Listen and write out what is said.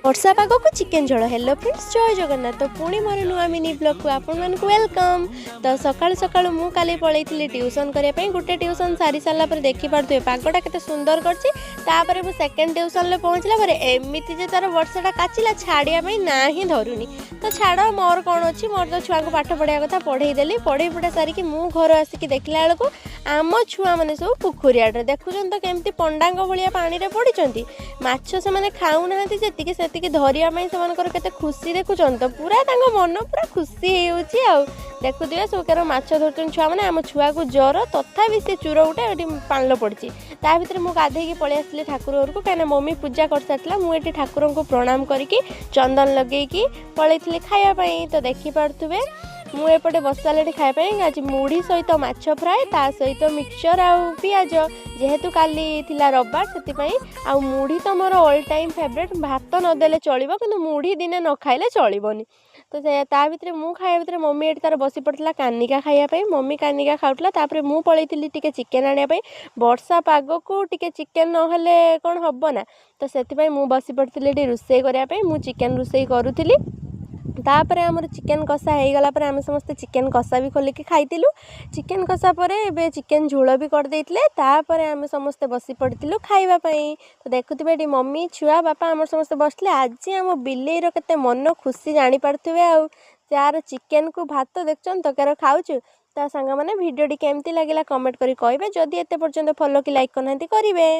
वर्षा पाग को चिकेन झोल। हेलो फ्रेंड्स, जय जगन्नाथ। तो पुणी मोर नुआ मिनी ब्लॉग को आपण मानक वेलकम। तो सकाळु सकाळु मु काली पळैथिली ट्यूशन करिया पई। गुटे ट्यूशन सारी साला पर देखि पारथुए पागटा केते सुंदर करछि। तापरे मु सेकंड ट्यूशन ले पहुंचला पर एमिति जे तार वर्षाटा काचिला छाडिया पई नाही धरुनी। तो छाड़ मोर कोन अछि, मोर तो छुआ को पाठ पढ़िया कथा पढ़ई देली। पढ़ई पढ़ा सारी कि मु घर आसिकी देखला बेलको आम छुआ माने सब पुखुरियाटे देखुछन तो केमती पंडांग भलिया पानी रे पडिचंती। माछ से माने खाउ नाहंती जेतिके सेतिके धरिया पई सेमानकर केते खुशी देखुछन। तो पूरा तांगो मन पूरा खुशी हेउची आ देखुदिया सोकर माछ धरचन छुआ माने। आम छुआ को जर तथापि से चूर उठे एटी पाणलो पड़ची। ता भितर मु गाधेकी पळै आसली ठाकुर घर को, काना मम्मी पूजा कर सारतला। मु एटी ठाकुर को प्रणाम करिकी चंदन लगेकी पळैथिली खाया पई। तो देखि पारथुबे मु एपटे बसाले खाया पई आज मुढ़ी सहित माछ फ्राए, ता सहित मिक्सचर आ पियाज। जेहेतु काली थिला रविवार सेति आ मुढ़ी तो मोर ऑल टाइम फेवरेट। भात नदेले चलिबो किंतु मुढ़ी दिने न खाइले चलिबोनी। तो ता भितर मु खाया भितर मम्मी एटी तार बसी पड़तला कानिका खाया पई। मम्मी कानिका खाउतला, तापरे मु पळैथिली टिके चिकेन आनिया पई। वर्षा पाग को टिके चिकेन न हेले कोन हबो ना। तो सेति पई मु बसी पड़तली एटी रुसई करिया पई। मु चिकेन रुसई करूथिली। तापर आमर चिकेन कषा हो गला पर आम समस्त चिकेन कषा भी खोलिकी खाइलु। चिकेन कषा पर एबे चिकेन झोल भी कर देइतले। तापर आम समस्त बसी पड़िलु खाइबा पई। तो देखुथिबे एटी मम्मी छुआ बापा आम समस्त बसले। आज आम बिलेईर केते मन खुशी जानि पारथुबे। आ चार चिकेन को भात देखछन तकर खाउछु। ता संग माने वीडियो टी केमती लागिला कमेंट करी कहबे। जदि एते पर्यंत फॉलो की लाइक करनांती करिवे।